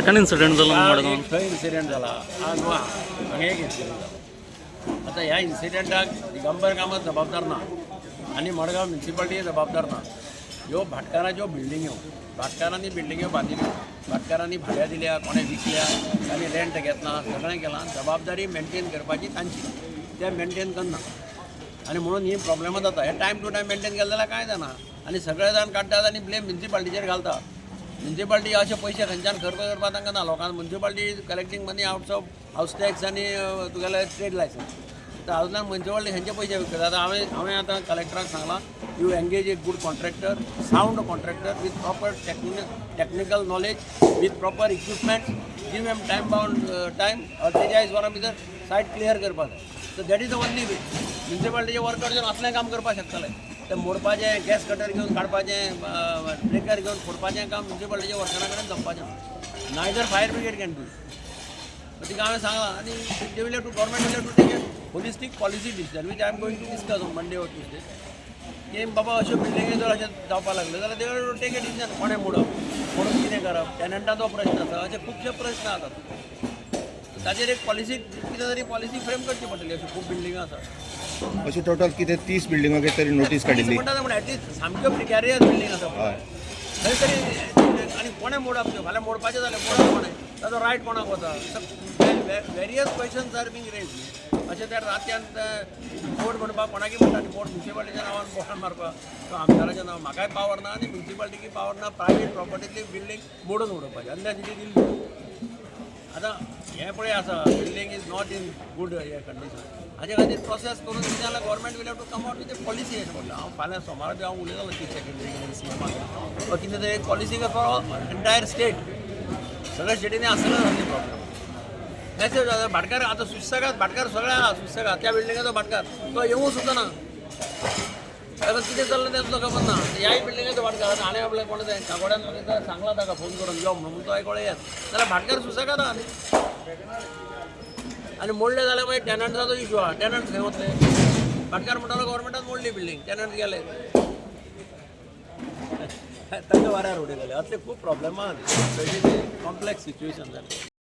एकान इन्सिडेंट जाला मडगांव थंय इन्सिडेंट जाला हांगा एक इन्सिडेंट जाला. आतां ह्या इन्सिडेंटाक दिगंबर कामत जबाबदार ना आनी मडगांव म्युन्सिपाल्टी जबाबदार ना. ह्यो भाटकाराच्यो बिल्डिंग्यो भाटकारांनी बिल्डिंग्यो बांदिल्यो, भाटकारांनी भाड्या दिल्या, कोणे विकल्या, तांणी रेंट घेतला, सगळें केलां. जबाबदारी मेंटेन करपाची तांची, ते मेंटेन करना आनी म्हणून ही प्रॉब्लेमां जाता. हे टायम टू टायम मेंटेन केलें जाल्यार कांय जाना आनी सगळे जाण काडटात आनी ब्लेम म्युन्सिपाल्टीचेर घालता. म्युन्सिपाल्टी अशे पयशे खंयच्यान खर्च करपाक तांकां ना. लोकांक municipality collecting money out of हावस टॅक्स आनी तुगेले ट्रेड लायसन्स. तर हावजान म्युन्सिपाल्टी खंयचे पयशे विकता. आतां हांवें आतां कलेक्टराक सांगलां you engage a good contractor, sound contractor with proper technical knowledge, with proper equipment, give them time bound time 48 वरां भितर सायट क्लियर करपाक जाय. So that is the only way. म्युन्सिपाल्टीचे वर्कर जर असलें काम करपाक शकतले. ते मोडपाचें, गॅस कटर घेवन काडपाचें, ब्रेकर घेवन फोडपाचें काम म्युन्सिपाल्टीच्या वर्करां कडेन जमपाचें. Neither fire brigade can do. तिका हांवें सांगलां आनी they will have to government will have to take a holistic policy decision which I am going to discuss on Monday or Tuesday. की बाबा अश्यो बिल्डिंगे जर अशें जावपाक लागले जाल्यार they will take a decision. कोणें मोडप, मोडून कितें करप, टॅनंटाचो प्रश्न आसा, अशे खुबशे प्रश्न आसात. ताचेर एक पॉलिसी कितें तरी पॉलिसी फ्रेम करची पडटली. अशी खूब बिल्डिंगां आसात. अशी टोटल कितें 30 बिल्डिंगां कितें तरी नोटीस काडिल्ली म्हणटा पूण एटलीस्ट सामक्यो प्रिकॅरियस बिल्डींग आसा खंय तरी. आनी कोणें मोडप त्यो, फाल्यां मोडपाचें जालें मोडप कोणें, ताचो रायट कोणाक वता. Various questions are being raise. अशें त्या रातच्यान बोर्ड म्हणपाक कोणाकी म्हणटा बोर्ड म्युन्सिपाल्टीच्या नांवान बोर्ड मारपाक तो आमदाराचें नांव. म्हाकाय पावर ना आनी म्युन्सिपाल्टीकी पावर ना. प्रायवेट प्रॉपर्टीतली बिल्डींग मोडून उडोवपाची अंदाजी दिल्ली. आतां हें पळय आसा building is not in good हे कंडिशन. हाजे खातीर प्रोसेस करून कितें जाल्यार government will have to come out with a policy. हें पडटा हांव फाल्यां सोमारा बी हांव उलयतालो चीफ सेक्रेटरी सीएमाक कितें तरी एक पॉलिसी फॉर एंटायर स्टेट. सगळ्या स्टेटींनी आसलें जाल्ली प्रॉब्लेम. मॅसेज भाटकार आतां सुशेगाद भाटकार सगळे आहा सुशेगाद. त्या बिल्डिंगाचो भाटकार तो येवूं सुद्दां ना. आतां कितें चल्लें तें तुका खबर ना. ह्याय बिल्डिंगाचो भाटकार आनी आपल्याक कोणें तें कागोड्यान सांगला ताका फोन करून यो म्हणून तो एक येत जाल्यार भाटकार सुशेगाद आहा न्ही. आनी मोडले जाल्यार मागीर टॅनंट्साचो इशू आहा. टॅनंट्स खंय वतले. भाटकार म्हणटालो गव्हर्मेंटान मोडली बिल्डींग, टॅनंट्स गेले तांकां वाऱ्यार उडयलेले. असले खूब प्रॉब्लेम आहा. कॉम्प्लेक्स सिच्युएशन जालें.